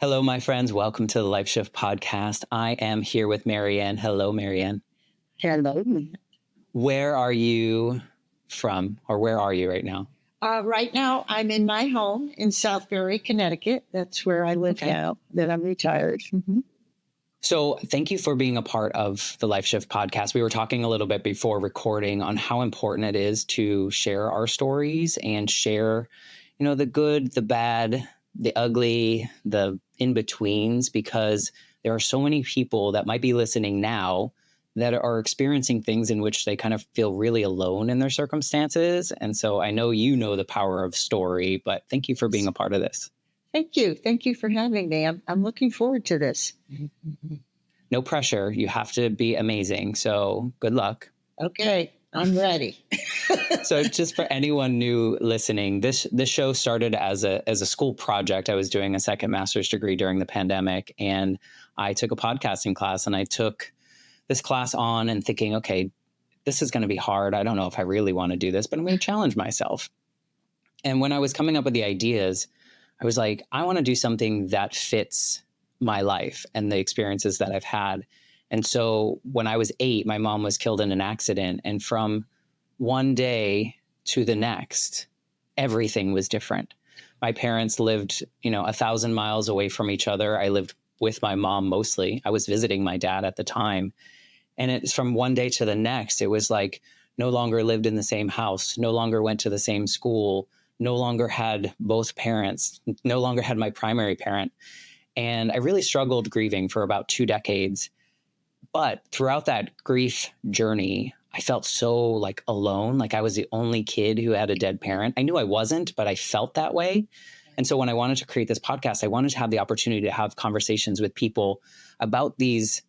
Hello, my friends. Welcome to the Life Shift podcast. I am here with Marianne. Hello, Marianne. Hello. Where are you from, or where are you right now? Right now, I'm in my home in Southbury, Connecticut. That's where I live now that I'm retired. Mm-hmm. So thank you for being a part of the Life Shift podcast. We were talking a little bit before recording on how important it is to share our stories and share, the good, the bad, the ugly, the in-betweens, because there are so many people that might be listening now that are experiencing things in which they kind of feel really alone in their circumstances. And so I know you know the power of story, but thank you for being a part of this. Thank you. Thank you for having me. I'm looking forward to this. No pressure. You have to be amazing. So good luck. Okay, I'm ready. So just for anyone new listening, this show started as a school project. I was doing a second master's degree during the pandemic, and I took a podcasting class, and I took this class on and thinking, okay, this is going to be hard. I don't know if I really want to do this, but I'm going to challenge myself. And when I was coming up with the ideas, I was like, I want to do something that fits my life and the experiences that I've had. And so when I was 8, my mom was killed in an accident. And from one day to the next, everything was different. My parents lived, 1,000 miles away from each other. I lived with my mom mostly. I was visiting my dad at the time. And it's from one day to the next, it was like no longer lived in the same house, no longer went to the same school, no longer had both parents, no longer had my primary parent. And I really struggled grieving for about 2 decades. But throughout that grief journey, I felt so alone, like I was the only kid who had a dead parent. I knew I wasn't, but I felt that way. And so when I wanted to create this podcast, I wanted to have the opportunity to have conversations with people about these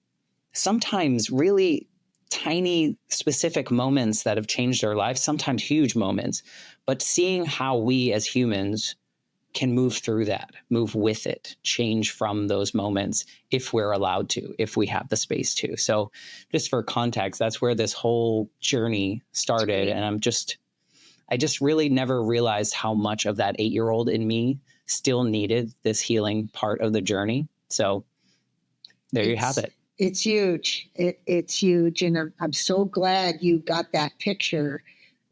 sometimes really tiny, specific moments that have changed our lives, sometimes huge moments, but seeing how we as humans can move through that, move with it, change from those moments if we're allowed to, if we have the space to. So just for context, that's where this whole journey started. And I just really never realized how much of that 8-year-old in me still needed this healing part of the journey. So there you have it. It's huge. It's huge. And I'm so glad you got that picture,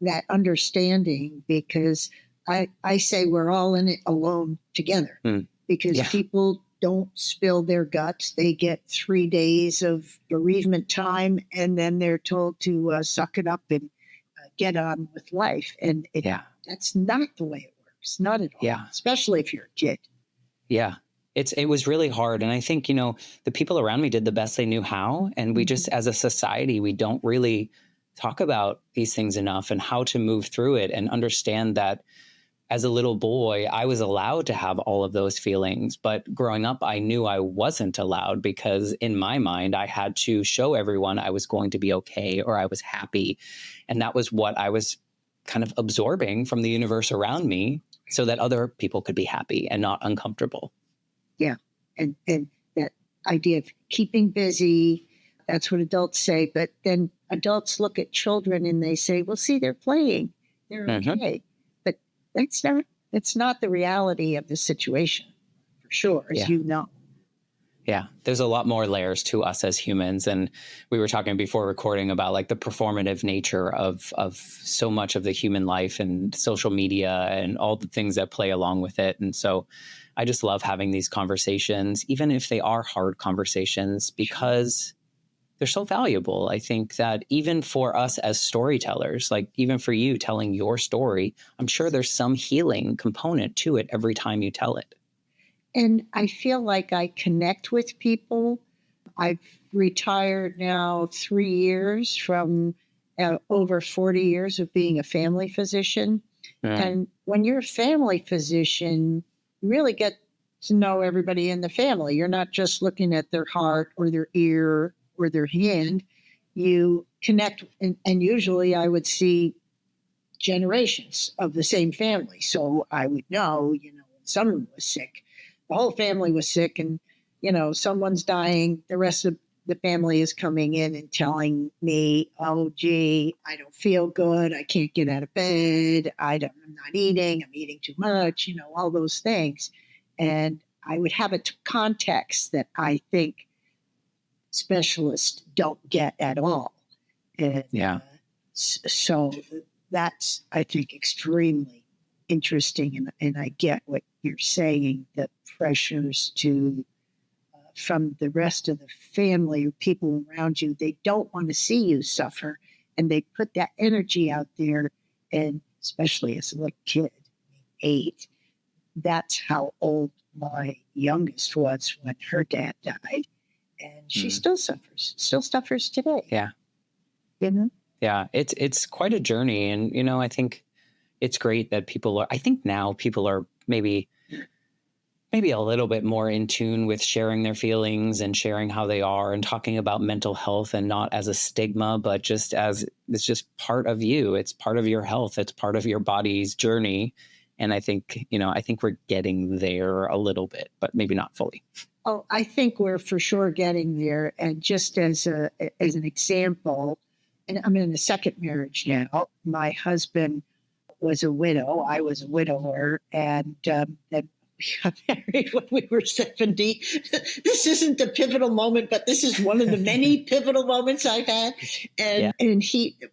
that understanding, because I say we're all in it alone together because people don't spill their guts. They get 3 days of bereavement time, and then they're told to suck it up and get on with life. And that's not the way it works. Not at all, especially if you're a kid. Yeah. It was really hard. And I think, the people around me did the best they knew how. And we just, as a society, we don't really talk about these things enough and how to move through it and understand that as a little boy, I was allowed to have all of those feelings. But growing up, I knew I wasn't allowed because in my mind, I had to show everyone I was going to be okay or I was happy. And that was what I was kind of absorbing from the universe around me so that other people could be happy and not uncomfortable. Yeah. And that idea of keeping busy, that's what adults say. But then adults look at children and they say, well, see, they're playing. They're okay. But that's not the reality of the situation, for sure, as you know. Yeah, there's a lot more layers to us as humans. And we were talking before recording about the performative nature of so much of the human life and social media and all the things that play along with it. And so I just love having these conversations, even if they are hard conversations, because they're so valuable. I think that even for us as storytellers, even for you telling your story, I'm sure there's some healing component to it every time you tell it. And I feel like I connect with people. I've retired now 3 years from over 40 years of being a family physician. And when you're a family physician, you really get to know everybody in the family. You're not just looking at their heart or their ear or their hand. You connect, and usually I would see generations of the same family. So I would know, when someone was sick, the whole family was sick, and, someone's dying, the rest of the family is coming in and telling me, oh, gee, I don't feel good. I can't get out of bed. I'm not eating. I'm eating too much, all those things. And I would have a context that I think specialists don't get at all. And so that's, I think, extremely interesting. And I get what you're saying, the pressures to from the rest of the family or people around you. They don't want to see you suffer, and they put that energy out there. And especially as a little kid, 8, that's how old my youngest was when her dad died. And she still suffers today. Yeah. You know? Yeah. It's quite a journey. And, you know, I think it's great that I think now people are maybe a little bit more in tune with sharing their feelings and sharing how they are and talking about mental health, and not as a stigma, but just as it's just part of you. It's part of your health. It's part of your body's journey. And I think, we're getting there a little bit, but maybe not fully. Oh, I think we're for sure getting there. And just as an example, and I'm in a second marriage now. My husband was a widow. I was a widower. And we got married when we were 70. This isn't the pivotal moment, but this is one of the many pivotal moments I've had. And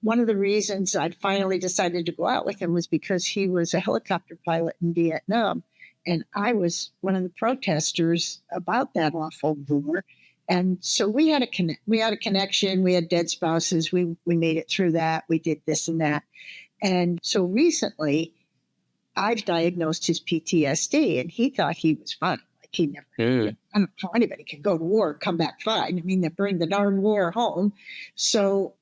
one of the reasons I finally decided to go out with him was because he was a helicopter pilot in Vietnam. And I was one of the protesters about that awful war. And so we had a connection. We had dead spouses. We made it through that. We did this and that. And so recently, I've diagnosed his PTSD, and he thought he was fine. Like he never, I don't know how anybody can go to war and come back fine. I mean, they bring the darn war home. So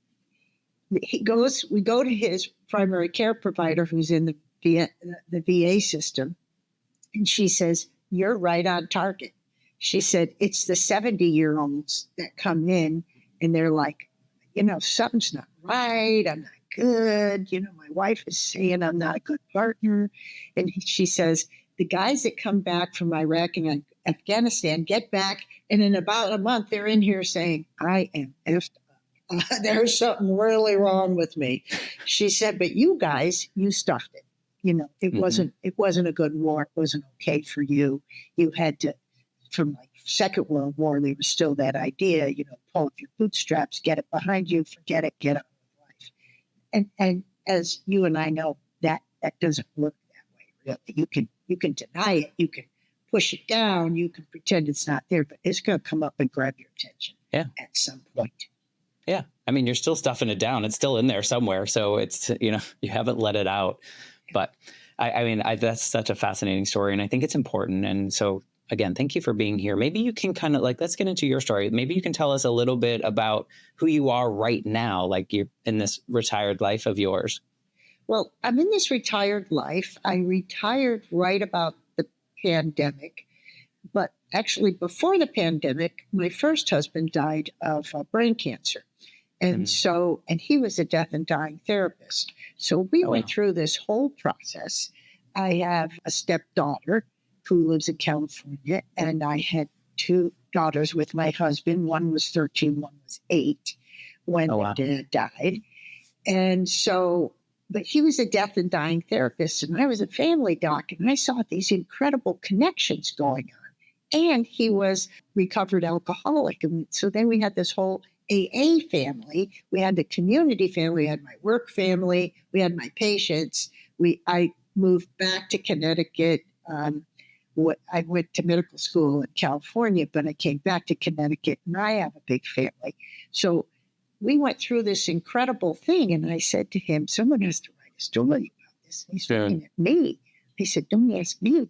we go to his primary care provider, who's in the VA system. And she says, "You're right on target." She said, "It's the 70-year-olds that come in and they're like, something's not right. I'm not good. My wife is saying I'm not a good partner." And she says, "The guys that come back from Iraq and Afghanistan get back, and in about a month, they're in here saying, I am effed up. There's something really wrong with me." She said, "But you guys, you stuffed it. It wasn't a good war. It wasn't okay for you. You had to, from like Second World War, there was still that idea, pull up your bootstraps, get it behind you, forget it, get on with life." And as you and I know, that doesn't work that way. Really, you can deny it, you can push it down, you can pretend it's not there, but it's going to come up and grab your attention at some point. Yeah, I mean, you're still stuffing it down. It's still in there somewhere, so it's you haven't let it out. But I mean, that's such a fascinating story, and I think it's important. And so, again, thank you for being here. Maybe you can kind of let's get into your story. Maybe you can tell us a little bit about who you are right now, like you're in this retired life of yours. Well, I'm in this retired life. I retired right about the pandemic, but actually before the pandemic, my first husband died of brain cancer. And and he was a death and dying therapist. So we went through this whole process. I have a stepdaughter who lives in California, and I had 2 daughters with my husband. One was 13, one was 8 when my dad died. And so, but he was a death and dying therapist, and I was a family doc, and I saw these incredible connections going on. And he was recovered alcoholic. And so then we had this whole AA family. We had the community family. We had my work family. We had my patients. I moved back to Connecticut. I went to medical school in California, but I came back to Connecticut, and I have a big family. So we went through this incredible thing, and I said to him, "Someone has to write a story about this." And he's looking at me. He said, "Don't ask me.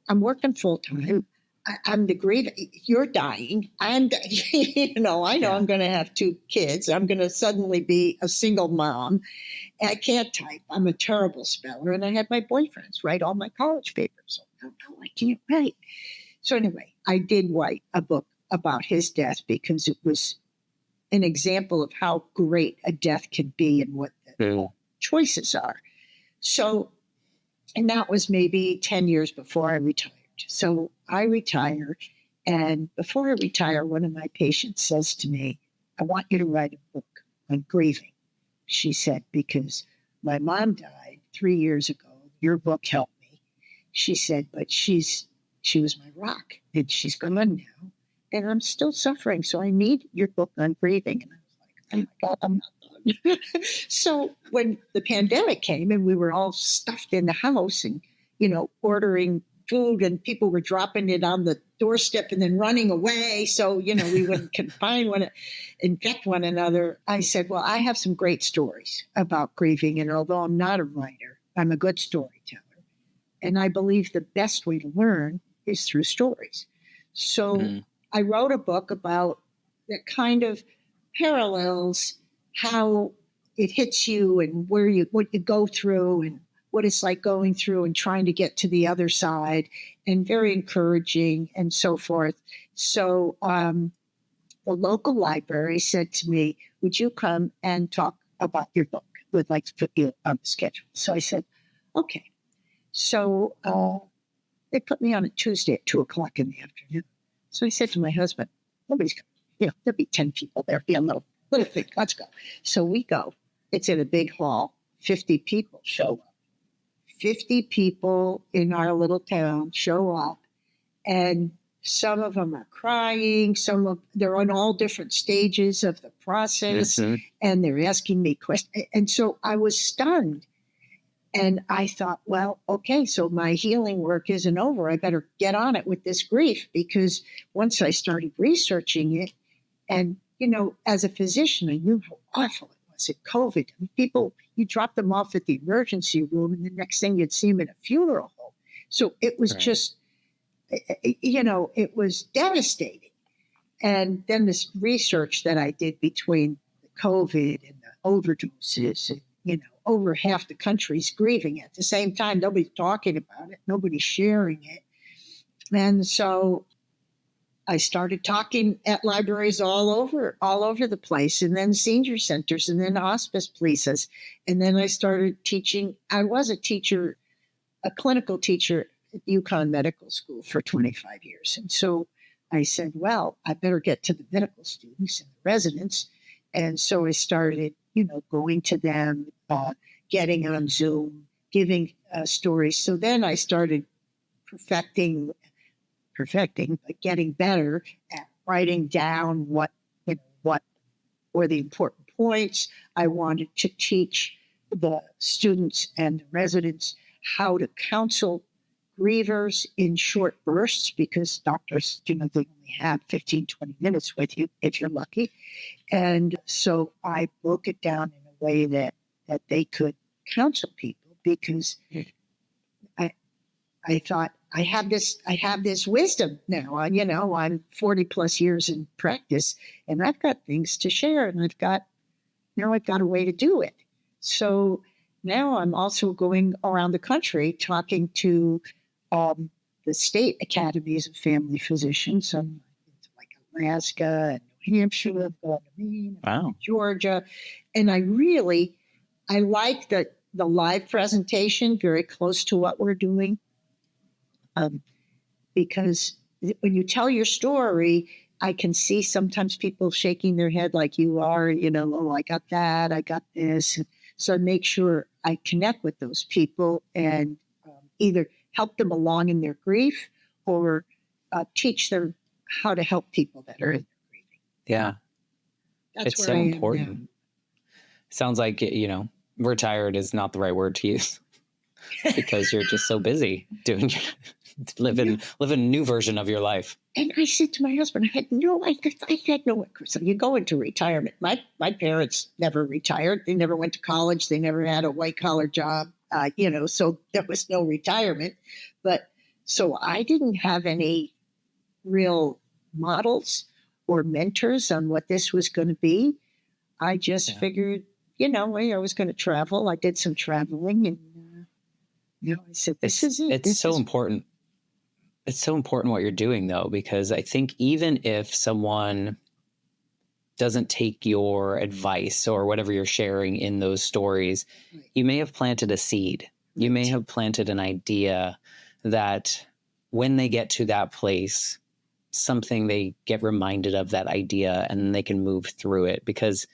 I'm working full time. I'm the griever. You're dying. I know I'm going to have 2 kids. I'm going to suddenly be a single mom. I can't type. I'm a terrible speller. And I had my boyfriends write all my college papers. So I can't write." So anyway, I did write a book about his death because it was an example of how great a death can be and what the choices are. So, and that was maybe 10 years before I retired. So I retired, and before I retire, one of my patients says to me, "I want you to write a book on grieving." She said, "Because my mom died 3 years ago. Your book helped me." She said, "But she's she was my rock, and she's gone now, and I'm still suffering. So I need your book on grieving. And I was like, oh my God, I'm not done. So when the pandemic came and we were all stuffed in the house and, ordering food and people were dropping it on the doorstep and then running away. So, we wouldn't infect one another. I said, well, I have some great stories about grieving. And although I'm not a writer, I'm a good storyteller. And I believe the best way to learn is through stories. So I wrote a book about that kind of parallels how it hits you and what you go through and what it's like going through and trying to get to the other side, and very encouraging and so forth. So the local library said to me, would you come and talk about your book? We'd like to put you on the schedule. So I said, okay. So they put me on a Tuesday at 2:00 in the afternoon. So I said to my husband, nobody's coming. There'll be 10 people there. Be a little thing. Let's go. So we go. It's in a big hall. 50 people show up. 50 people in our little town show up, and some of them are crying. They're on all different stages of the process, and they're asking me questions. And so I was stunned. And I thought, well, okay, so my healing work isn't over. I better get on it with this grief, because once I started researching it, and, as a physician, I knew how awful it was at COVID. I mean, people, you drop them off at the emergency room, and the next thing you'd see them in a funeral home. So it was just, it was devastating. And then this research that I did between the COVID and the overdoses, and, over half the country's grieving at the same time. Nobody's talking about it. Nobody's sharing it. And so I started talking at libraries all over the place, and then senior centers, and then hospice places. And then I started teaching. I was a teacher, a clinical teacher at UConn Medical School for 25 years. And so I said, well, I better get to the medical students and the residents. And so I started, going to them, getting on Zoom, giving stories. So then I started perfecting, but getting better at writing down what were the important points. I wanted to teach the students and the residents how to counsel grievers in short bursts, because doctors, they only have 15, 20 minutes with you if you're lucky. And so I broke it down in a way that they could counsel people, because I thought I have this wisdom now. I'm 40 plus years in practice, and I've got things to share, and I've got a way to do it. So now I'm also going around the country talking to the state academies of family physicians. I'm like Alaska and New Hampshire, Maine, Georgia, and I like the live presentation, very close to what we're doing, because when you tell your story, I can see sometimes people shaking their head like you are, oh, I got that, I got this. So I make sure I connect with those people and either help them along in their grief or teach them how to help people that are in their grieving. Yeah. That's it's so important. Sounds like, retired is not the right word to use because you're just so busy living a new version of your life. And I said to my husband, I had no idea. So you go into retirement. My parents never retired. They never went to college. They never had a white collar job, so there was no retirement. But so I didn't have any real models or mentors on what this was going to be. I just figured, I was going to travel. I did some traveling, and I said, "This is it." It's so important. It's so important what you're doing, though, because I think even if someone doesn't take your advice or whatever you're sharing in those stories, you may have planted a seed. You may have planted an idea that when they get to that place, something they get reminded of that idea and they can move through it, because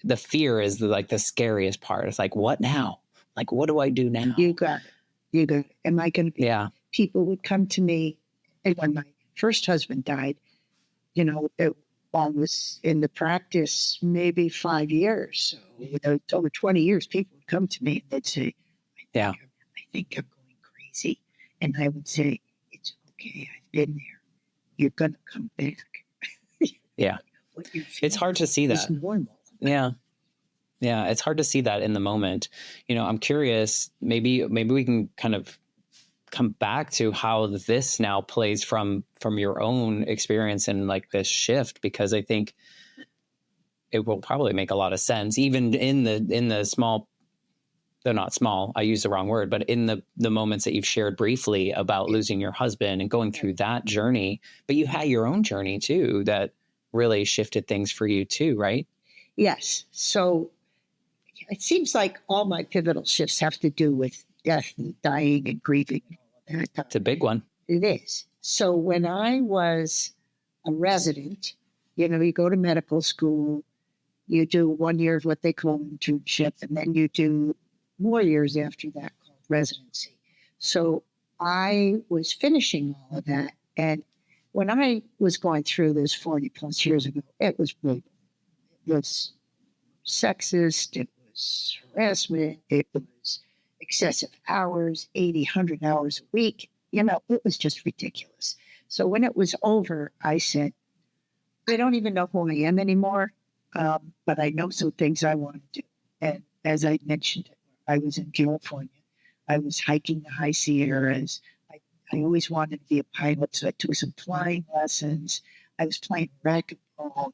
the fear is the scariest part. It's like, what now? Like, what do I do now? You got it. Am I going to be people would come to me. And when my first husband died, you know, I was in the practice maybe 5 years. So, you know, it's over 20 years, people would come to me and they'd say, I think I'm going crazy. And I would say, it's okay. I've been there. You're going to come back. Yeah. It's hard to see that. Normal. Yeah. Yeah. It's hard to see that in the moment. You know, I'm curious, maybe we can kind of come back to how this now plays from your own experience and like this shift, because I think it will probably make a lot of sense, even in the small, they're not small, I use the wrong word, but in the moments that you've shared briefly about losing your husband and going through that journey. But you had your own journey too that really shifted things for you too, right? Yes. So it seems like all my pivotal shifts have to do with death and dying and grieving and all of that. It's a big one. It is. So when I was a resident, you know, you go to medical school, you do 1 year of what they call internship, and then you do more years after that called residency. So I was finishing all of that. And when I was going through this 40 plus years ago, it was brutal. It was sexist, it was harassment, it was excessive hours, 80, 100 hours a week. You know, it was just ridiculous. So when it was over, I said, I don't even know who I am anymore, but I know some things I want to do. And as I mentioned, I was in California. I was hiking the high Sierras. I always wanted to be a pilot, so I took some flying lessons. I was playing racquetball.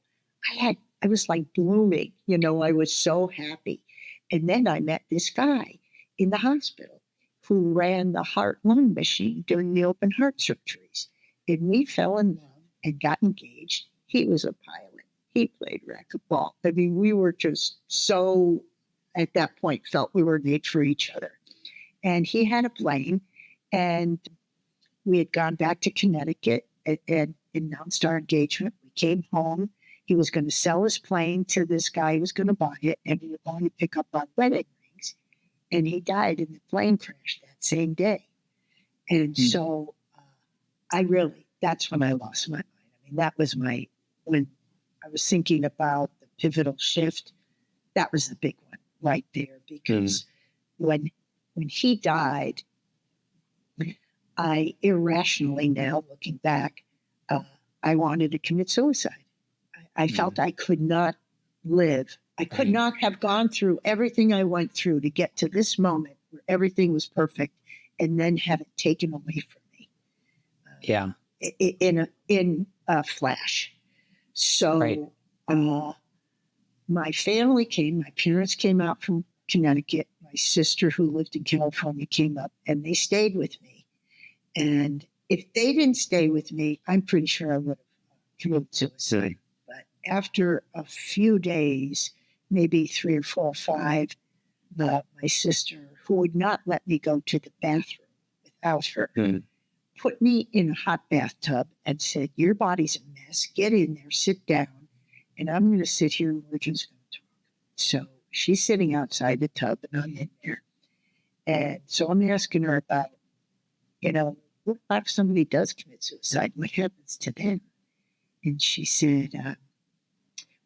I was like blooming, you know, I was so happy. And then I met this guy in the hospital who ran the heart-lung machine during the open heart surgeries. And we fell in love and got engaged. He was a pilot. He played racquetball. I mean, we were just so, at that point, felt we were made for each other. And he had a plane, and we had gone back to Connecticut and announced our engagement. We came home. He was going to sell his plane to this guy who was going to buy it, and we were going to pick up our wedding rings. And he died in the plane crash that same day. And so that's when I lost my mind. I mean, that was when I was thinking about the pivotal shift, that was the big one right there. Because when he died, I irrationally, now looking back, I wanted to commit suicide. I felt I could not live. I could not have gone through everything I went through to get to this moment where everything was perfect and then have it taken away from me. In a flash. So my family came, my parents came out from Connecticut. My sister, who lived in California, came up, and they stayed with me. And if they didn't stay with me, I'm pretty sure I would have committed suicide. But after a few days, maybe 3 or 4 or 5, my sister, who would not let me go to the bathroom without her, put me in a hot bathtub and said, your body's a mess. Get in there, sit down, and I'm going to sit here and we're just going to talk. So she's sitting outside the tub and I'm in there. And so I'm asking her about, you know, what if somebody does commit suicide? What happens to them? And she said,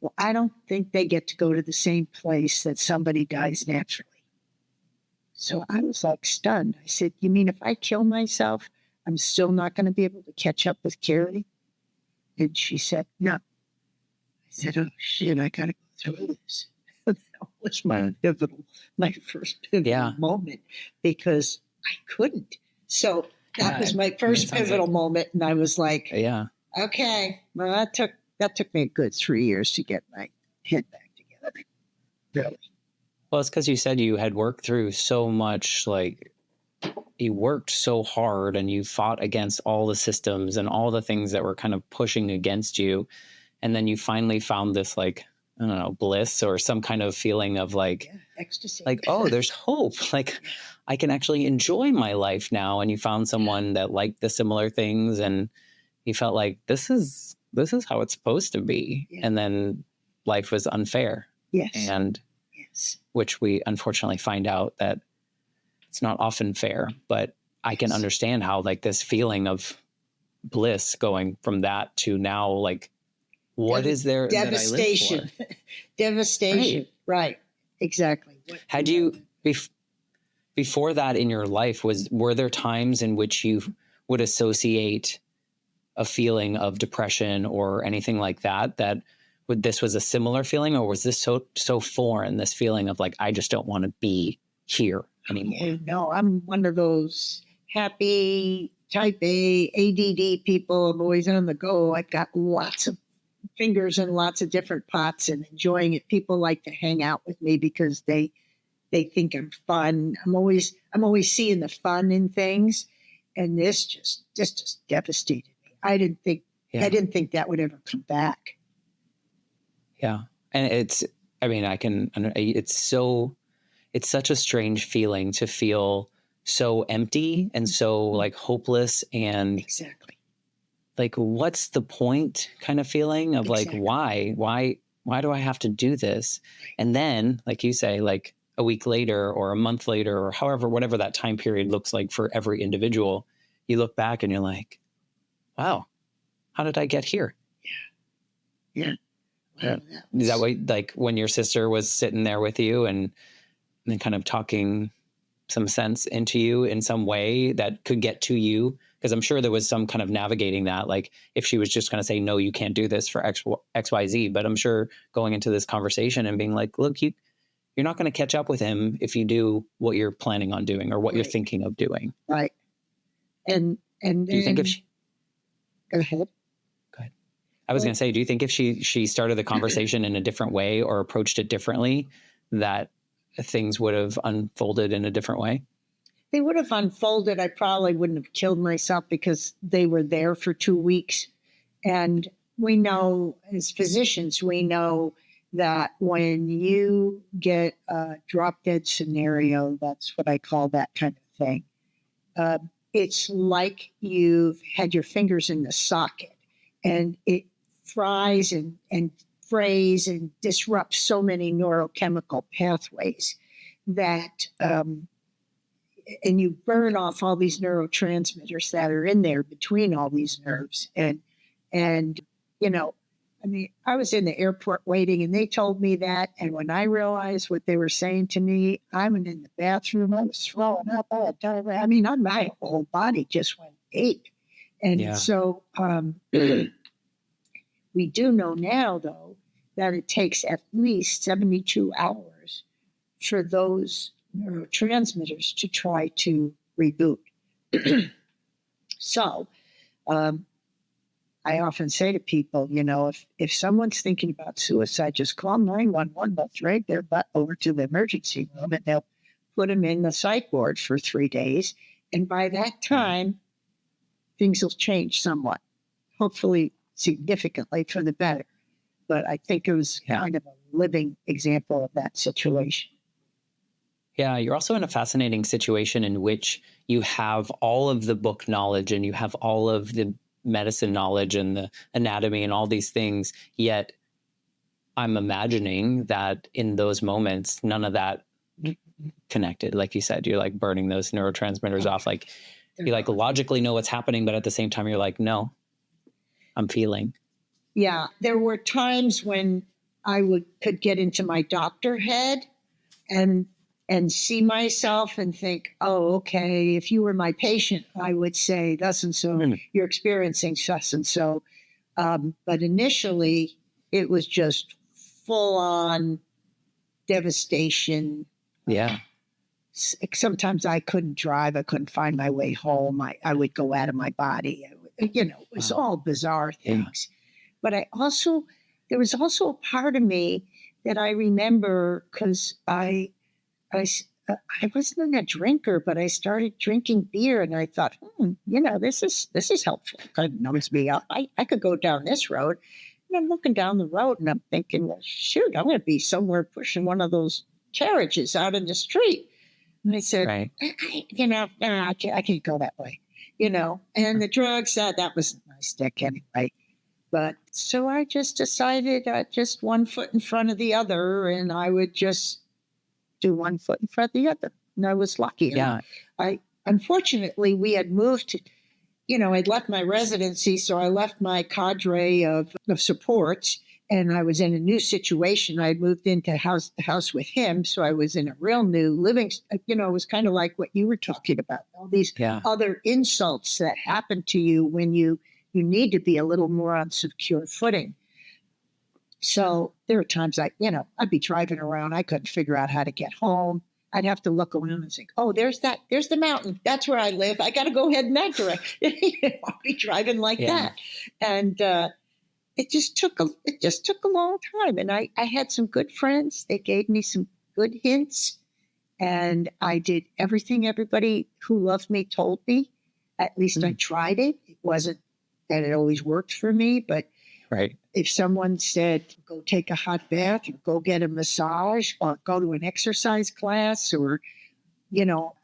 well, I don't think they get to go to the same place that somebody dies naturally. So I was like stunned. I said, you mean if I kill myself, I'm still not going to be able to catch up with Carrie? And she said, no. I said, oh, shit, I got to go through this. That was my first pivotal moment, because I couldn't. So that was my first pivotal moment. And I was like, okay, well, that took me a good 3 years to get my head back together. Really. Well, it's because you said you had worked through so much, like you worked so hard and you fought against all the systems and all the things that were kind of pushing against you. And then you finally found this, like, I don't know, bliss or some kind of feeling of like, ecstasy. Like, oh, there's hope. Like I can actually enjoy my life now. And you found someone that liked the similar things and you felt like this is how it's supposed to be. Yeah. And then life was unfair. Yes. And which we unfortunately find out that it's not often fair, but I can understand how like this feeling of bliss going from that to now, like, what is there that I live devastation, for? devastation. Right. Exactly. Had you, before that in your life, were there times in which you would associate a feeling of depression or anything like that, this was a similar feeling, or was this so foreign, this feeling of like, I just don't want to be here anymore? No, I'm one of those happy type A ADD people. I'm always on the go. I've got lots of fingers in lots of different pots and enjoying it. People like to hang out with me because they think I'm fun. I'm always seeing the fun in things, and this just devastated me. I didn't think that would ever come back. Yeah. And it's such a strange feeling to feel so empty and so like hopeless and exactly like, what's the point kind of feeling of exactly. like, why do I have to do this? And then, like you say, like a week later or a month later or whatever that time period looks like for every individual, you look back and you're like, wow, how did I get here? Yeah. Wow, is that way? Like when your sister was sitting there with you and then kind of talking some sense into you in some way that could get to you? Because I'm sure there was some kind of navigating that, like if she was just going to say, no, you can't do this for X, Y, Z. But I'm sure going into this conversation and being like, look, you're not going to catch up with him if you do what you're planning on doing or what you're thinking of doing. Right. And do you think if she, go ahead. I was going to say, do you think if she started the conversation in a different way or approached it differently, that things would have unfolded in a different way? They would have unfolded. I probably wouldn't have killed myself because they were there for 2 weeks. And we know, as physicians, we know that when you get a drop dead scenario, that's what I call that kind of thing. It's like you've had your fingers in the socket and it fries and frays and disrupts so many neurochemical pathways that, and you burn off all these neurotransmitters that are in there between all these nerves. And I was in the airport waiting and they told me that. And when I realized what they were saying to me, I went in the bathroom, I was throwing up. My whole body just went ape. And so we do know now, though, that it takes at least 72 hours for those neurotransmitters to try to reboot. So I often say to people, if someone's thinking about suicide, just call 911. They'll drag their butt over to the emergency room and they'll put them in the psych ward for 3 days. And by that time, things will change somewhat, hopefully significantly for the better. But I think it was kind of a living example of that situation. Yeah, you're also in a fascinating situation in which you have all of the book knowledge and you have all of the medicine knowledge and the anatomy and all these things. Yet I'm imagining that in those moments, none of that connected. Like you said, you're like burning those neurotransmitters off. Like you like logically know what's happening, but at the same time, you're like, no, I'm feeling. Yeah, there were times when I could get into my doctor head and see myself and think, oh, okay, if you were my patient, I would say thus and so, you're experiencing thus and so. But initially, it was just full on devastation. Yeah. Sometimes I couldn't drive. I couldn't find my way home. I would go out of my body. It was all bizarre things. Yeah. But there was also a part of me that I remember because I wasn't a drinker, but I started drinking beer, and I thought, this is helpful. Kind of numbs me out. I could go down this road, and I'm looking down the road, and I'm thinking, well, shoot, I'm going to be somewhere pushing one of those carriages out in the street. And I said, right. I can't go that way, And the drug said that was my stick anyway. But so I just decided just one foot in front of the other, and I would just do one foot in front of the other. And I was lucky. Yeah. I unfortunately, we had moved to, I'd left my residency, so I left my cadre of supports, and I was in a new situation. I had moved into the house with him, so I was in a real new living. It was kind of like what you were talking about, all these other insults that happen to you when you need to be a little more on secure footing. So there were times I'd be driving around. I couldn't figure out how to get home. I'd have to look around and think, oh, there's the mountain. That's where I live. I got to go head in that direction. I'll be driving like that. And it just took a long time. And I had some good friends. They gave me some good hints. And I did everything everybody who loved me told me. At least I tried it. It wasn't that it always worked for me, but if someone said, go take a hot bath or go get a massage or go to an exercise class, or,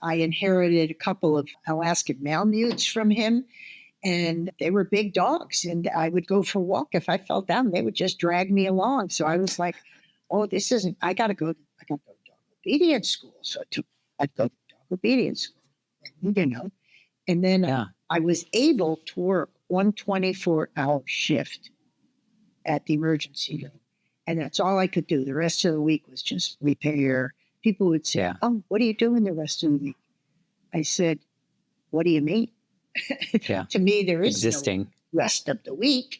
I inherited a couple of Alaskan Malamutes from him, and they were big dogs, and I would go for a walk. If I fell down, they would just drag me along. So I was like, oh, this isn't, I got to go to dog obedience school. So I'd go to dog obedience school, and then I was able to work one 24-hour shift at the emergency room. And that's all I could do. The rest of the week was just repair. People would say, oh, what are you doing the rest of the week? I said, what do you mean? To me, there is no rest of the week.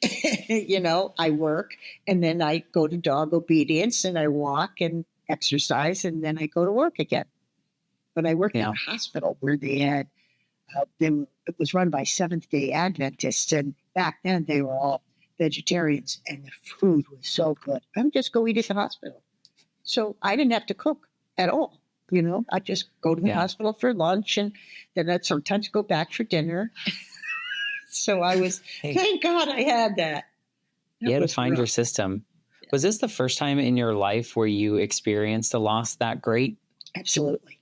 I work, and then I go to dog obedience, and I walk and exercise, and then I go to work again. But I worked at a hospital where they had, it was run by Seventh-day Adventists, and back then they were all vegetarians, and the food was so good. I would just go eat at the hospital. So I didn't have to cook at all. I'd just go to the hospital for lunch, and then I'd sometimes go back for dinner. So I was, thank God I had that. You had to find your system. Yeah. Was this the first time in your life where you experienced a loss that great? Absolutely.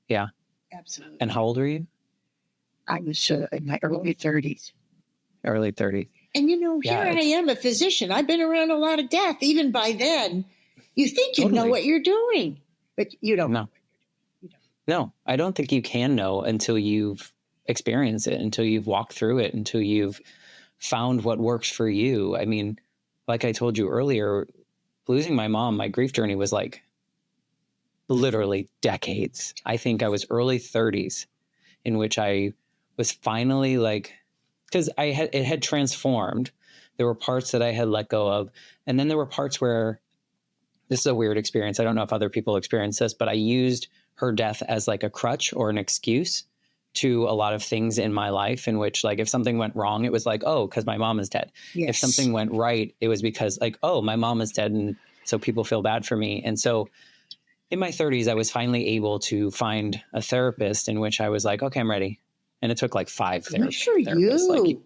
Yeah. Absolutely. And how old were you? I was in my early 30s. Early 30s. And, here I am, a physician. I've been around a lot of death. Even by then, you think you know what you're doing, but you don't know. No, I don't think you can know until you've experienced it, until you've walked through it, until you've found what works for you. I mean, like I told you earlier, losing my mom, my grief journey was like literally decades. I think I was early 30s in which I was finally like, because it had transformed. There were parts that I had let go of. And then there were parts where, this is a weird experience. I don't know if other people experience this, but I used her death as like a crutch or an excuse to a lot of things in my life, in which, like, if something went wrong, it was like, oh, because my mom is dead. Yes. If something went right, it was because like, oh, my mom is dead. And so people feel bad for me. And so in my 30s, I was finally able to find a therapist in which I was like, okay, I'm ready. And it took like 5 therapists. Good for you. Like,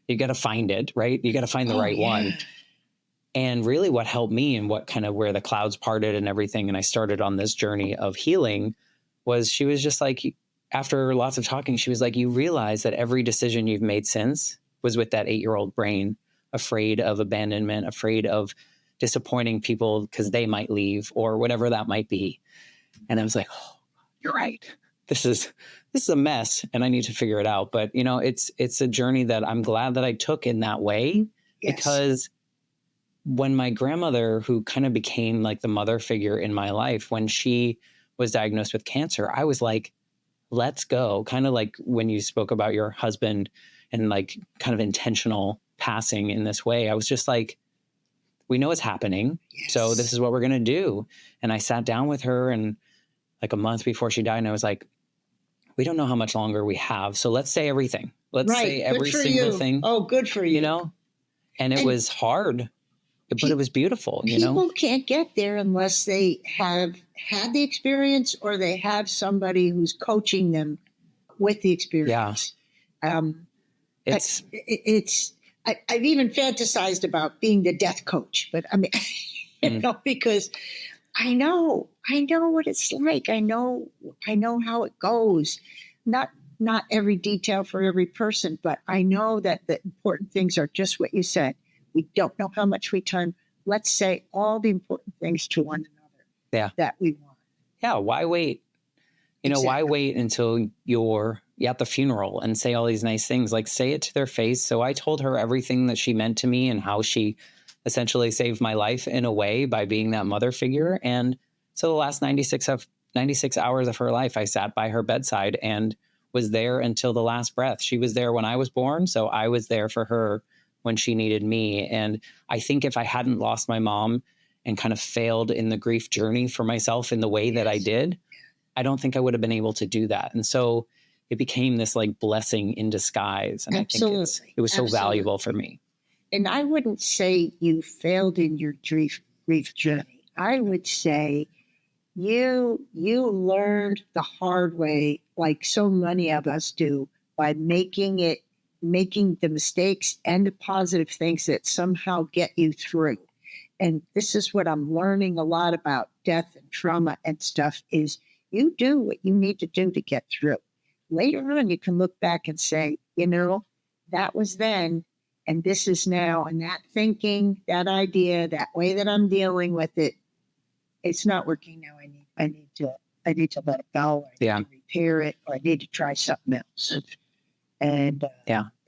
you got to find it, right? You got to find the right one. And really what helped me, and what kind of where the clouds parted and everything, and I started on this journey of healing, was she was just like, after lots of talking, she was like, you realize that every decision you've made since was with that 8-year-old brain, afraid of abandonment, afraid of disappointing people because they might leave or whatever that might be. And I was like, oh, you're right. This is a mess and I need to figure it out. But, it's a journey that I'm glad that I took in that way. Yes. Because when my grandmother, who kind of became like the mother figure in my life, when she was diagnosed with cancer, I was like, let's go. Kind of like when you spoke about your husband and like kind of intentional passing in this way. I was just like, we know it's happening. Yes. So this is what we're going to do. And I sat down with her, and like a month before she died, and I was like, we don't know how much longer we have. So let's say everything. Let's say every single thing. Oh, good for you. And it was hard, but it was beautiful. People can't get there unless they have had the experience, or they have somebody who's coaching them with the experience. Yeah. I've even fantasized about being the death coach, but I mean, because I know what it's like. I know how it goes. Not every detail for every person, but I know that the important things are just what you said. We don't know how much we time. Let's say all the important things to one another that we want. Yeah. Why wait? You know, why Exactly. wait until you're at the funeral and say all these nice things? Like, say it to their face. So I told her everything that she meant to me and how she essentially saved my life in a way by being that mother figure. And so the last 96 hours of her life, I sat by her bedside and was there until the last breath. She was there when I was born, so I was there for her when she needed me. And I think if I hadn't lost my mom and kind of failed in the grief journey for myself in the way that I Yes. did, I don't think I would have been able to do that. And so it became this like blessing in disguise. And I think Absolutely. it was so valuable for Absolutely. me. And I wouldn't say you failed in your grief journey. I would say you learned the hard way, like so many of us do, by making the mistakes and the positive things that somehow get you through. And this is what I'm learning a lot about death and trauma and stuff is you do what you need to do to get through. Later on, you can look back and say, that was then and this is now. And that thinking, that idea, that way that I'm dealing with it, it's not working now. I need to let it go. I need to repair it, or I need to try something else. And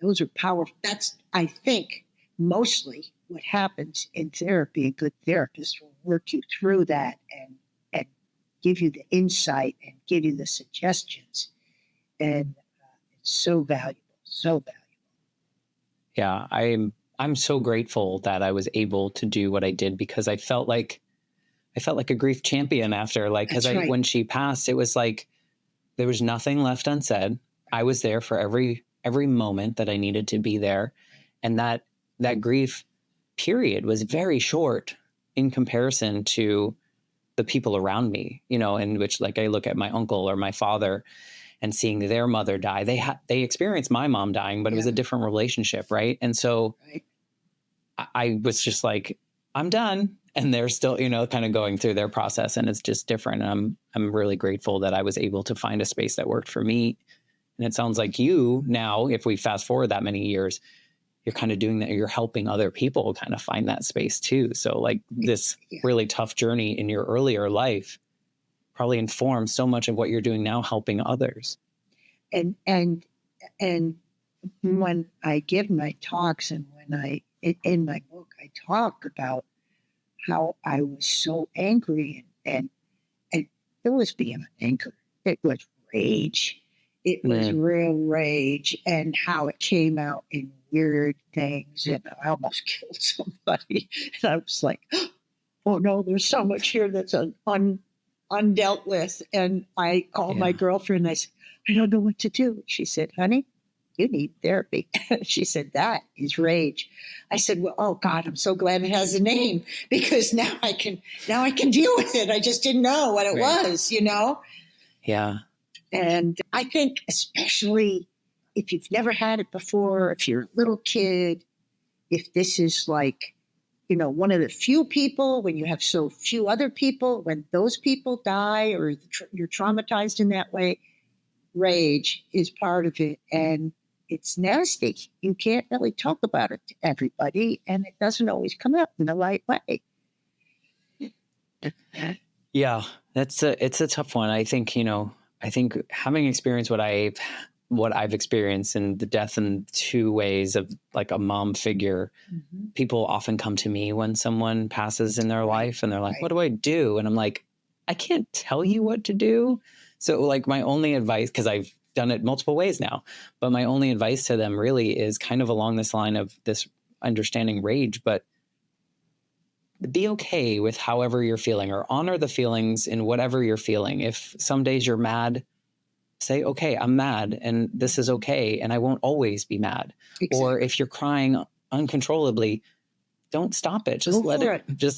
those are powerful. That's, I think, mostly what happens in therapy. A good therapist will work you through that and give you the insight and give you the suggestions. And it's so valuable, so valuable. Yeah, I'm so grateful that I was able to do what I did because I felt like a grief champion after, like, because when she passed, it was like there was nothing left unsaid. I was there for every moment that I needed to be there, and that grief period was very short in comparison to the people around me. In which, like, I look at my uncle or my father and seeing their mother die. They experienced my mom dying, but it was a different relationship, right? And so I was just like, I'm done. And they're still, kind of going through their process, and it's just different. And I'm really grateful that I was able to find a space that worked for me. And it sounds like you now, if we fast forward that many years, you're kind of doing that. You're helping other people kind of find that space too. So like this really tough journey in your earlier life probably informs so much of what you're doing now, helping others. And when I give my talks and when in my book, I talk about how I was so angry and it was beyond anger. It was rage. It was real rage, and how it came out in weird things. And I almost killed somebody. And I was like, oh no, there's so much here that's undealt with. And I called my girlfriend and I said, I don't know what to do. She said, honey, you need therapy. She said, that is rage. I said, well, oh God, I'm so glad it has a name, because now I can deal with it. I just didn't know what it was, Yeah. And I think especially if you've never had it before, if you're a little kid, if this is like, one of the few people, when you have so few other people, when those people die or you're traumatized in that way, rage is part of it. And it's nasty. You can't really talk about it to everybody, and it doesn't always come out in the right way. Yeah, it's a tough one. I think, having experienced what I've experienced in the death in two ways of like a mom figure, people often come to me when someone passes in their life and they're like, what do I do? And I'm like, I can't tell you what to do. So like my only advice, because I've done it multiple ways now, but my only advice to them really is kind of along this line of this understanding rage, but be okay with however you're feeling, or honor the feelings in whatever you're feeling. If some days you're mad, say, okay, I'm mad and this is okay. And I won't always be mad. Exactly. Or if you're crying uncontrollably, don't stop it. Just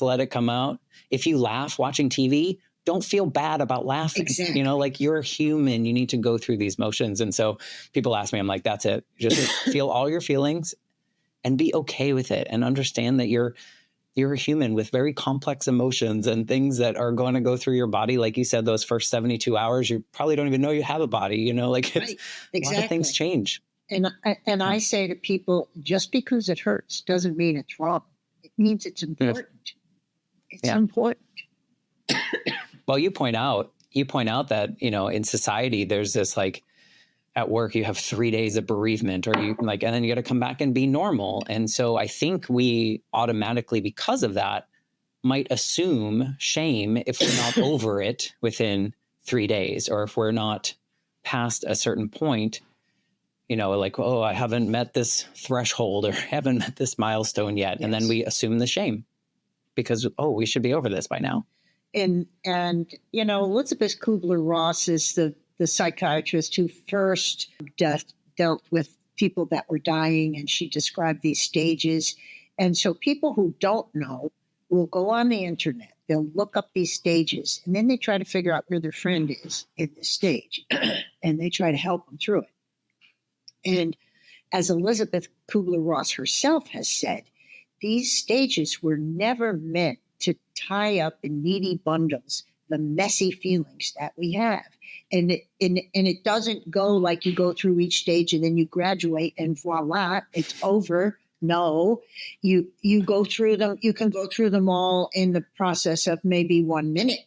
let it come out. If you laugh watching TV, don't feel bad about laughing. Exactly. Like you're human. You need to go through these motions. And so people ask me, I'm like, that's it. Just feel all your feelings and be okay with it, and understand that you're a human with very complex emotions and things that are going to go through your body. Like you said, those first 72 hours, you probably don't even know you have a body, like it's, a lot of things change. And I say to people, just because it hurts doesn't mean it's wrong. It means it's important. It's important. Well, you point out, you point out that, in society, there's this like, at work, you have 3 days of bereavement, or you like, and then you got to come back and be normal. And so I think we automatically, because of that, might assume shame if we're not over it within 3 days, or if we're not past a certain point, like, oh, I haven't met this threshold or haven't met this milestone yet. Yes. And then we assume the shame because, oh, we should be over this by now. And Elizabeth Kubler-Ross is the psychiatrist who first dealt with people that were dying, and she described these stages. And so people who don't know will go on the internet, they'll look up these stages, and then they try to figure out where their friend is in the stage, and they try to help them through it. And as Elizabeth Kubler-Ross herself has said, these stages were never meant to tie up in needy bundles the messy feelings that we have. And it doesn't go like you go through each stage and then you graduate and voila, it's over. No, you go through them. You can go through them all in the process of maybe 1 minute,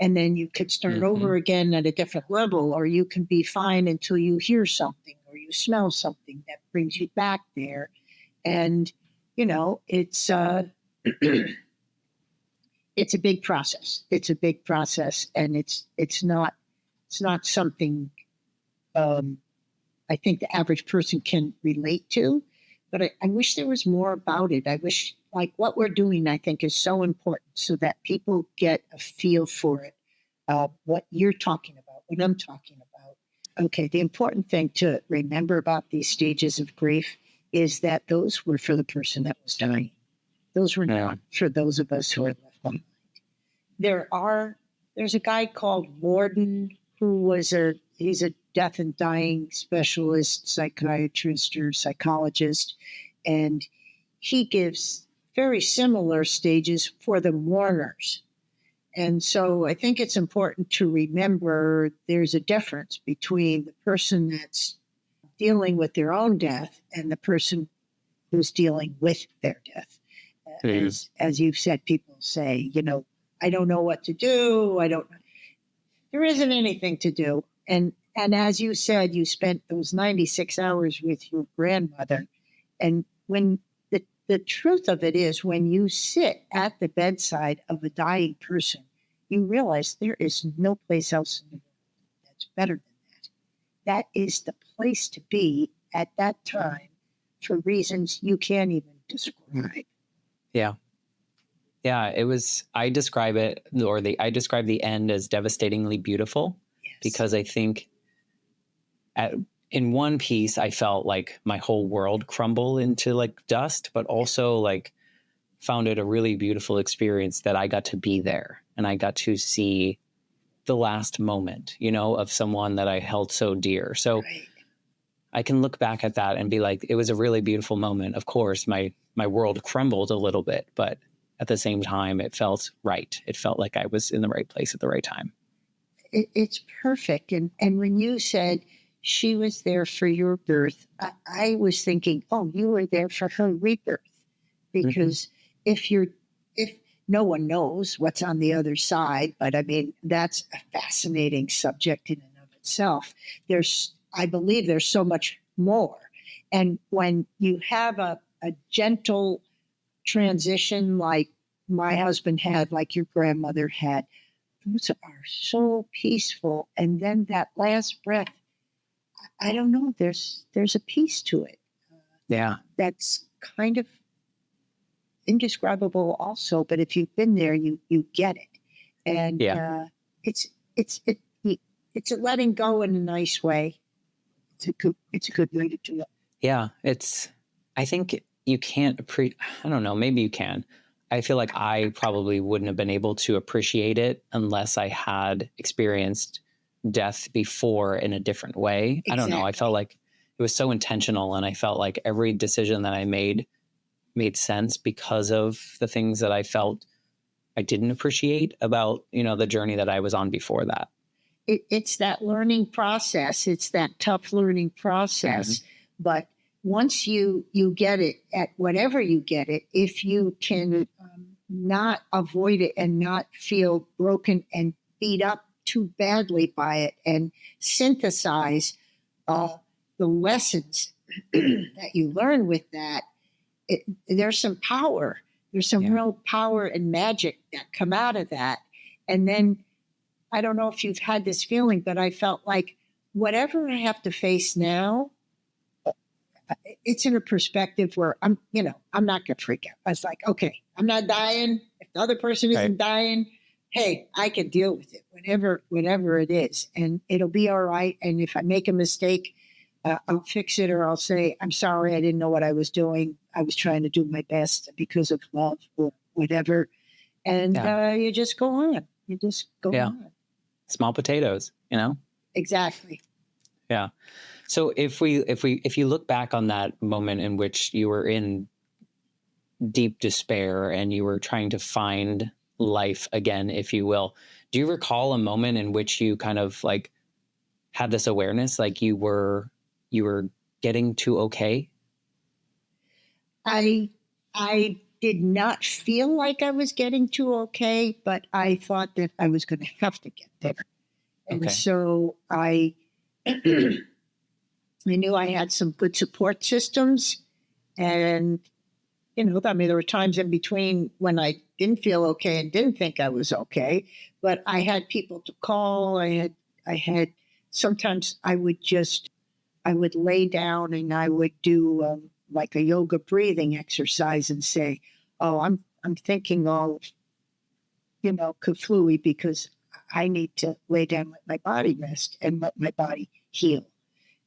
and then you could start over again at a different level, or you can be fine until you hear something or you smell something that brings you back there. And, it's it's a big process. It's a big process, and it's not something I think the average person can relate to. But I wish there was more about it. I wish, like, what we're doing, I think, is so important so that people get a feel for it, what you're talking about, what I'm talking about. Okay, the important thing to remember about these stages of grief is that those were for the person that was dying. Those were not for those of us who are left behind. There's a guy called Warden who he's a death and dying specialist, psychiatrist or psychologist, and he gives very similar stages for the mourners. And so I think it's important to remember there's a difference between the person that's dealing with their own death and the person who's dealing with their death. As you've said, people say, I don't know what to do. There isn't anything to do. And as you said, you spent those 96 hours with your grandmother. And when the truth of it is, when you sit at the bedside of a dying person, you realize there is no place else in the world that's better than that. That is the place to be at that time for reasons you can't even describe. Yeah. Yeah, I describe the end as devastatingly beautiful. Yes. Because I think in one piece, I felt like my whole world crumble into like dust, but also like found it a really beautiful experience that I got to be there and I got to see the last moment, of someone that I held so dear. So right. I can look back at that and be like, it was a really beautiful moment. Of course, my world crumbled a little bit, but at the same time, it felt right. It felt like I was in the right place at the right time. It's perfect. And when you said she was there for your birth, I was thinking, oh, you were there for her rebirth. Because if no one knows what's on the other side, but I mean, that's a fascinating subject in and of itself. I believe there's so much more. And when you have a gentle transition like my husband had, like your grandmother had, those are so peaceful. And then that last breath, I don't know, there's a peace to it. Yeah. That's kind of indescribable also, but if you've been there, you get it. And it's a letting go in a nice way. It's a good way to do it. Yeah, I think you can't I don't know, maybe you can. I feel like I probably wouldn't have been able to appreciate it unless I had experienced death before in a different way. Exactly. I don't know. I felt like it was so intentional, and I felt like every decision that I made sense because of the things that I felt I didn't appreciate about, the journey that I was on before that. It's that learning process. It's that tough learning process. But once you get it at whatever you get it, if you can not avoid it and not feel broken and beat up too badly by it and synthesize the lessons that you learn with that, there's some power. There's some real power and magic that come out of that. And then I don't know if you've had this feeling, but I felt like whatever I have to face now, it's in a perspective where I'm not going to freak out. I was like, okay, I'm not dying. If the other person isn't dying, hey, I can deal with it, whatever it is, and it'll be all right. And if I make a mistake, I'll fix it, or I'll say, I'm sorry, I didn't know what I was doing. I was trying to do my best because of love or whatever. And you just go on. You just go on. Small potatoes, Exactly. Yeah. So if you look back on that moment in which you were in deep despair and you were trying to find life again, if you will, do you recall a moment in which you kind of like had this awareness, like you were getting to okay? I did not feel like I was getting to okay, but I thought that I was going to have to get there. And so I knew I had some good support systems. And, there were times in between when I didn't feel okay and didn't think I was okay, but I had people to call. I had sometimes I would lay down and I would do like a yoga breathing exercise and say, oh, I'm thinking all, Cthulhu, because I need to lay down, let my body rest and let my body heal.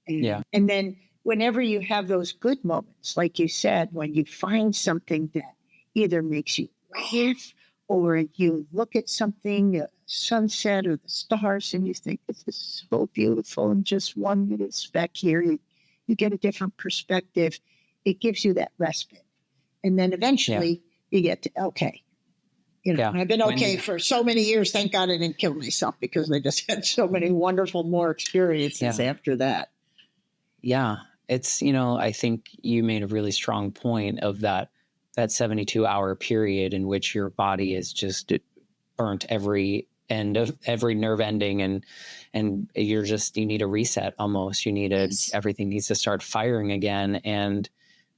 And then whenever you have those good moments, like you said, when you find something that either makes you laugh or you look at something, a sunset or the stars, and you think, this is so beautiful, and just one little speck here, you get a different perspective. It gives you that respite. And then eventually you get to, okay. I've been okay for so many years. Thank God I didn't kill myself, because I just had so many wonderful more experiences after that. Yeah. It's, I think you made a really strong point of that 72-hour period in which your body is just burnt every end of every nerve ending, and you need a reset almost. You need everything needs to start firing again. And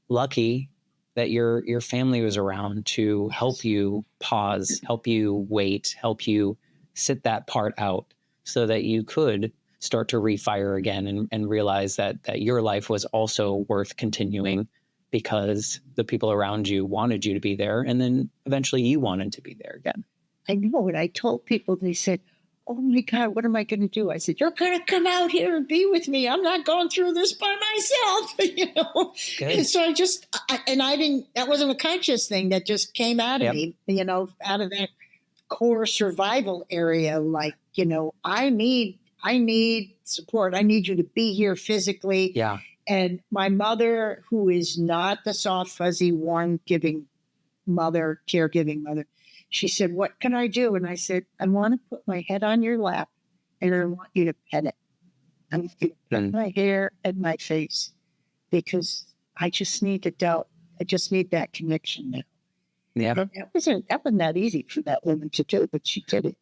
lucky that your family was around to help you pause, help you wait, help you sit that part out so that you could start to refire again and realize that your life was also worth continuing because the people around you wanted you to be there. And then eventually you wanted to be there again. I know. When I told people, they said, oh my God, what am I going to do? I said, you're going to come out here and be with me. I'm not going through this by myself, Good. And so that wasn't a conscious thing that just came out of me, out of that core survival area. Like, I need support. I need you to be here physically. Yeah. And my mother, who is not the soft, fuzzy, warm-giving mother, caregiving mother, she said, what can I do? And I said, I want to put my head on your lap and I want you to pet it. I want you to pet my hair and my face, because I just need to doubt. I just need that connection now. Yeah. And that wasn't that easy for that woman to do, but she did it,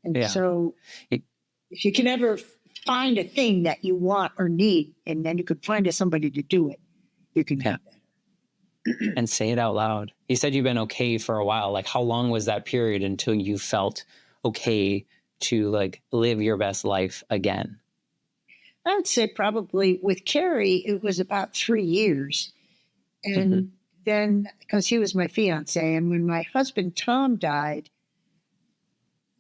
And so if you can ever find a thing that you want or need, and then you could find somebody to do it, you can have that. And say it out loud. You said you've been okay for a while. Like, how long was that period until you felt okay to like live your best life again? I would say probably with Carrie, it was about 3 years. And then, because he was my fiancé, and when my husband, Tom, died,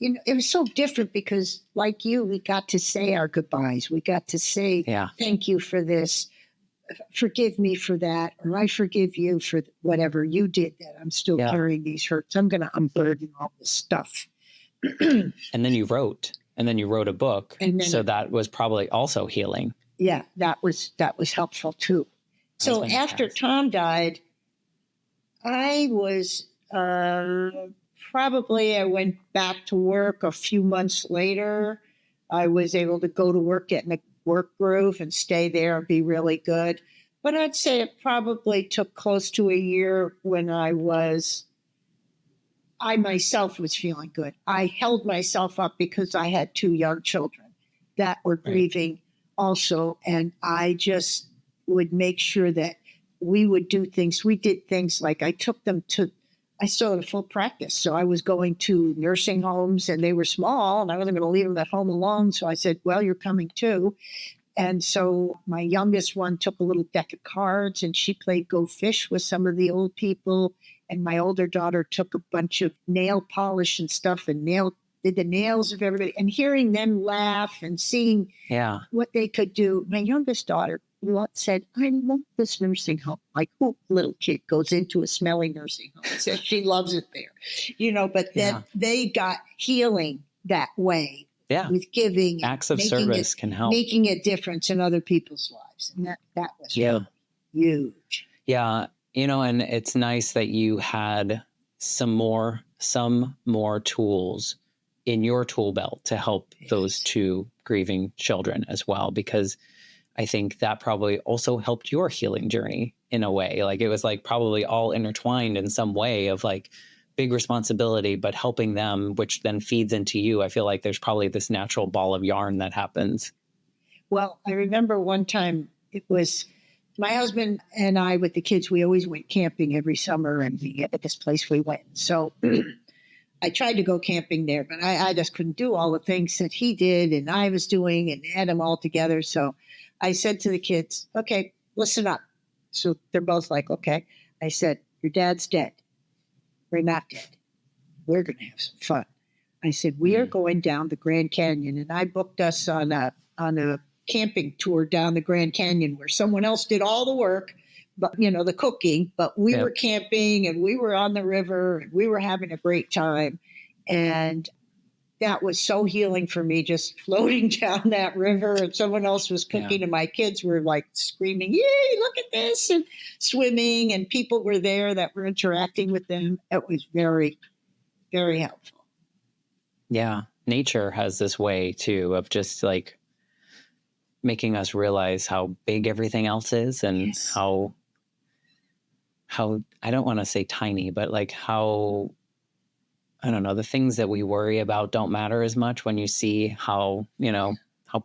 it was so different because, like you, we got to say our goodbyes. We got to say, thank you for this. Forgive me for that. Or I forgive you for whatever you did that I'm still carrying these hurts. I'm going to unburden all this stuff. And then you wrote a book. So that was probably also healing. Yeah, that was helpful too. So after Tom died, I was I went back to work a few months later. I was able to go to work, get in a work groove and stay there and be really good. But I'd say it probably took close to a year when I was I myself was feeling good. I held myself up because I had two young children that were grieving also. And I just would make sure that we would do things. We did things like I took them to, I still had a full practice. So I was going to nursing homes and they were small and I wasn't going to leave them at home alone. So I said, well, you're coming too. And so my youngest one took a little deck of cards and she played Go Fish with some of the old people. And my older daughter took a bunch of nail polish and stuff and did the nails of everybody. And hearing them laugh and seeing what they could do. My youngest daughter said, I love this nursing home. Like, who little kid goes into a smelly nursing home? Says she loves it there. But then they got healing that way. Yeah. With giving. Acts of service can help. Making a difference in other people's lives. And that was really huge. Yeah. And it's nice that you had some more tools in your tool belt to help those two grieving children as well, because I think that probably also helped your healing journey in a way. Like it was like probably all intertwined in some way of like big responsibility, but helping them, which then feeds into you. I feel like there's probably this natural ball of yarn that happens. Well, I remember one time it was my husband and I with the kids, we always went camping every summer and at this place we went. So I tried to go camping there, but I just couldn't do all the things that he did and I was doing and add them all together. So I said to the kids, okay, listen up. So they're both like, okay. I said, your dad's dead. We're not dead. We're going to have some fun. I said, we are going down the Grand Canyon. And I booked us on a camping tour down the Grand Canyon where someone else did all the work, but the cooking, but we were camping and we were on the river and we were having a great time. And that was so healing for me, just floating down that river and someone else was cooking and my kids were like screaming, yay, look at this, and swimming and people were there that were interacting with them. It was very, very helpful. Yeah. Nature has this way too of just like making us realize how big everything else is and how I don't want to say tiny, but like how, I don't know, the things that we worry about don't matter as much when you see how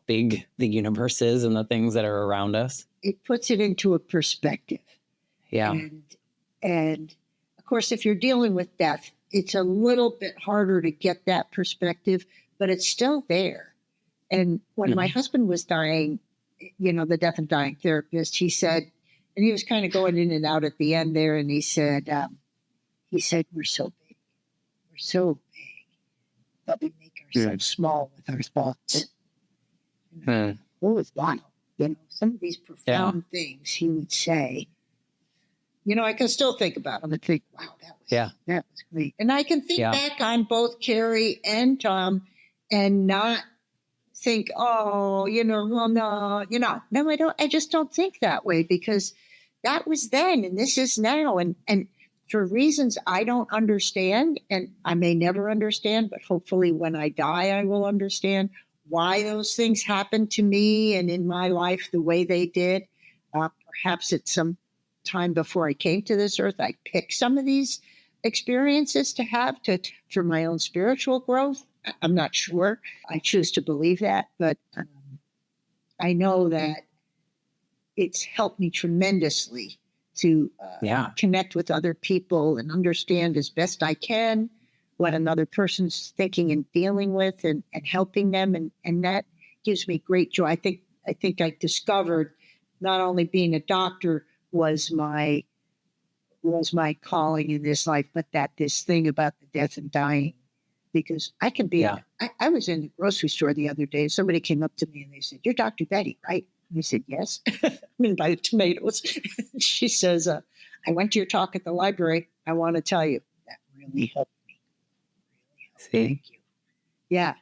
big the universe is and the things that are around us. It puts it into a perspective. Yeah. And of course, if you're dealing with death, it's a little bit harder to get that perspective, but it's still there. And when my husband was dying, the death and dying therapist, he said, and he was kind of going in and out at the end there, and he said, we're so big. We're so big, but we make ourselves small with our thoughts. It was wild. Some of these profound things he would say, I can still think about them and think, wow, that was great. And I can think back on both Carrie and Tom and not think, no, I don't. I just don't think that way because that was then and this is now. And for reasons I don't understand, and I may never understand, but hopefully when I die, I will understand why those things happened to me and in my life the way they did. Perhaps at some time before I came to this earth, I picked some of these experiences to have for my own spiritual growth. I'm not sure. I choose to believe that, but I know that it's helped me tremendously to connect with other people and understand as best I can what another person's thinking and dealing with and helping them. And that gives me great joy. I think I discovered not only being a doctor was my calling in this life, but that this thing about the death and dying, because I can be, I was in the grocery store the other day. Somebody came up to me and they said, you're Dr. Bette, right? And I said, yes. I'm in by the tomatoes. She says, I went to your talk at the library. I want to tell you that really helped me. Really helped. Thank you. Yeah.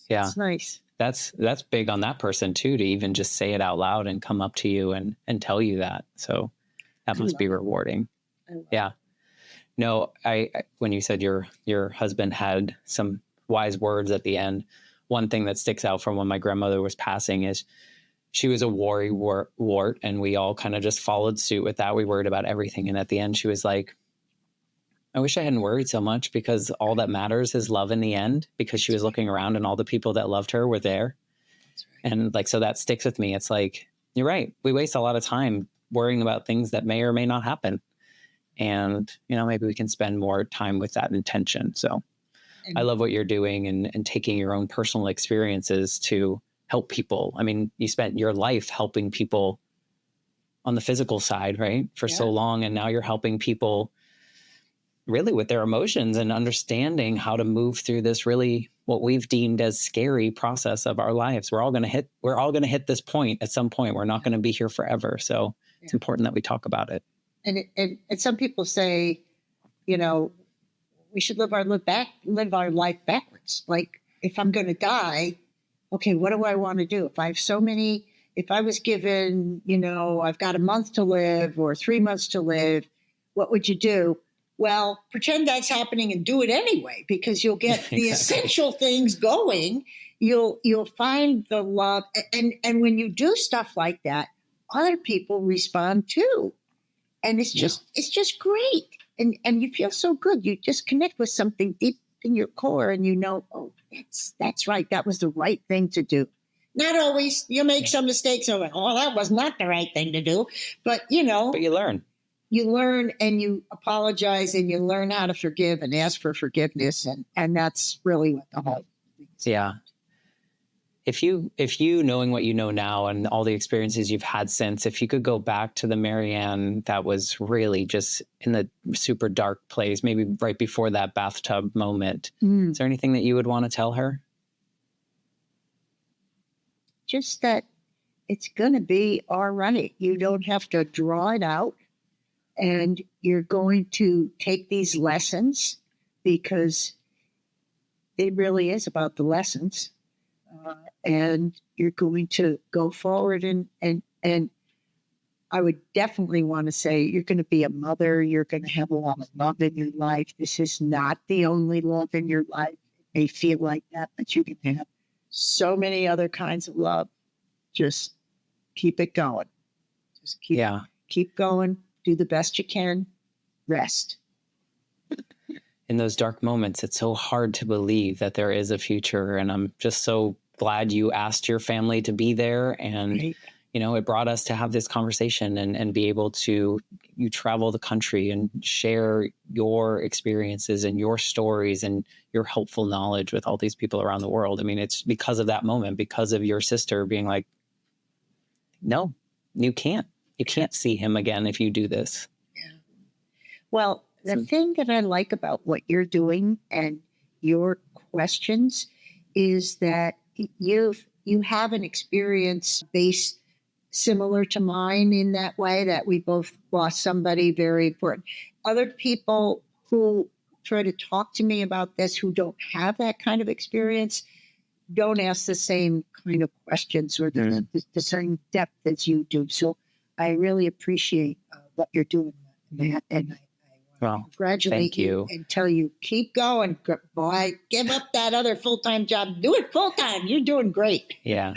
Yeah. It's nice. That's big on that person too, to even just say it out loud and come up to you and tell you that. So that must be rewarding. Yeah. No, I when you said your husband had some wise words at the end, one thing that sticks out from when my grandmother was passing is she was a worrywart, and we all kind of just followed suit with that. We worried about everything. And at the end, she was like, I wish I hadn't worried so much, because all that matters is love in the end, because she was looking around and all the people that loved her were there. That's right. And like, so that sticks with me. It's like, you're right. We waste a lot of time worrying about things that may or may not happen. And, maybe we can spend more time with that intention. So And I love what you're doing, and taking your own personal experiences to help people. I mean, you spent your life helping people on the physical side, right? For so long. And now you're helping people really with their emotions and understanding how to move through this really what we've deemed as scary process of our lives. We're all going to hit this point at some point. We're not going to be here forever. So it's important that we talk about it. And some people say, we should live our life backwards. Like, if I'm going to die, okay, what do I want to do? If I was given, I've got a month to live or 3 months to live, what would you do? Well, pretend that's happening and do it anyway, because you'll get the essential things going. You'll find the love. And when you do stuff like that, other people respond too. And it's just great. And you feel so good. You just connect with something deep in your core, and oh, that's right. That was the right thing to do. Not always. You make some mistakes over, that was not the right thing to do. But, But you learn. You learn, and you apologize, and you learn how to forgive and ask for forgiveness. And that's really what the whole thing is. Yeah. If you knowing what you know now and all the experiences you've had since, if you could go back to the Marianne that was really just in the super dark place, maybe right before that bathtub moment, is there anything that you would want to tell her? Just that it's going to be all right. You don't have to draw it out, and you're going to take these lessons, because it really is about the lessons. And you're going to go forward, and I would definitely want to say you're going to be a mother. You're going to have a lot of love in your life. This is not the only love in your life. It may feel like that, but you can have so many other kinds of love. Just keep it going. Just keep going. Do the best you can. Rest. In those dark moments, it's so hard to believe that there is a future. And I'm just so glad you asked your family to be there. And, Right. It brought us to have this conversation and be able to, you travel the country and share your experiences and your stories and your helpful knowledge with all these people around the world. I mean, it's because of that moment, because of your sister being like, no, you can't see him again if you do this. Yeah. Well, the thing that I like about what you're doing and your questions is that you have an experience base similar to mine in that way, that we both lost somebody very important. Other people who try to talk to me about this who don't have that kind of experience don't ask the same kind of questions or the same depth as you do. So I really appreciate what you're doing, Matt, and Well, congratulate thank you. and tell you, keep going, boy. Give up that other full-time job. Do it full-time. You're doing great. Yeah.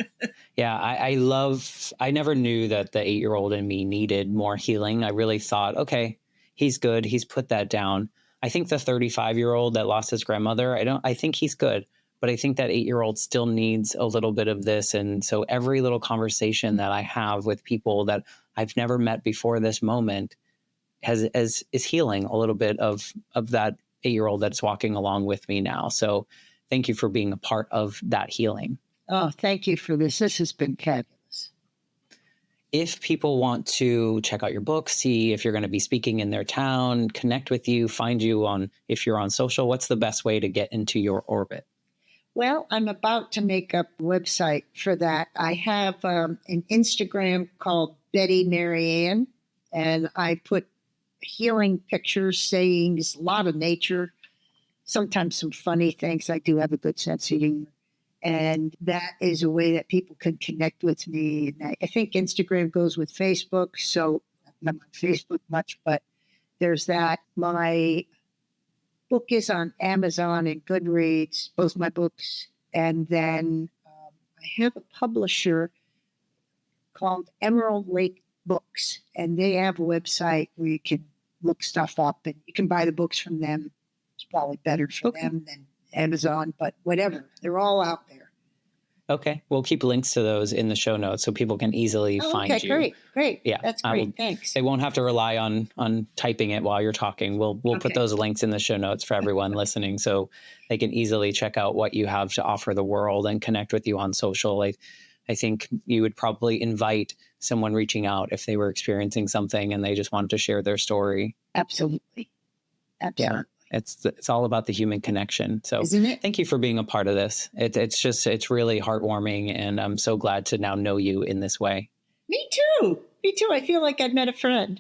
Yeah. I never knew that the 8-year-old in me needed more healing. I really thought, okay, he's good. He's put that down. I think the 35-year-old that lost his grandmother, I think he's good, but I think that 8-year-old still needs a little bit of this. And so every little conversation that I have with people that I've never met before this moment is healing a little bit of that 8-year-old that's walking along with me now. So thank you for being a part of that healing. Oh, thank you for this. This has been fabulous. If people want to check out your book, see if you're going to be speaking in their town, connect with you, find you if you're on social, what's the best way to get into your orbit? Well, I'm about to make up a website for that. I have an Instagram called Betty Marianne, and I put healing pictures, sayings, a lot of nature, sometimes some funny things. I do have a good sense of humor. And that is a way that people can connect with me. And I think Instagram goes with Facebook, so I'm not on Facebook much, but there's that. My book is on Amazon and Goodreads, both my books. And then I have a publisher called Emerald Lake Books, and they have a website where you can look stuff up, and you can buy the books from them. It's probably better for them than Amazon, but whatever. They're all out there. Okay. We'll keep links to those in the show notes so people can easily find you. Okay, great. Yeah. That's great. Thanks. They won't have to rely on typing it while you're talking. We'll put those links in the show notes for everyone listening so they can easily check out what you have to offer the world and connect with you on social. I think you would probably invite someone reaching out if they were experiencing something and they just wanted to share their story. Absolutely. Yeah. It's all about the human connection. So thank you for being a part of this. It's really heartwarming, and I'm so glad to now know you in this way. Me too. I feel like I've met a friend.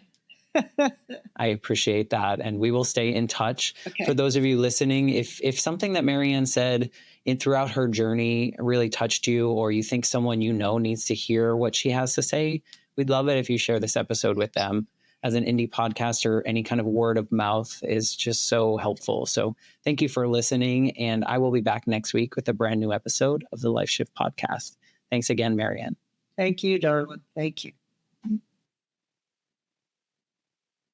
I appreciate that. And we will stay in touch. Okay. For those of you listening, if something that Marianne said throughout her journey really touched you, or you think someone you know needs to hear what she has to say, we'd love it if you share this episode with them. As an indie podcaster, any kind of word of mouth is just so helpful. So thank you for listening. And I will be back next week with a brand new episode of the Life Shift podcast. Thanks again, Marianne. Thank you, darling. Thank you.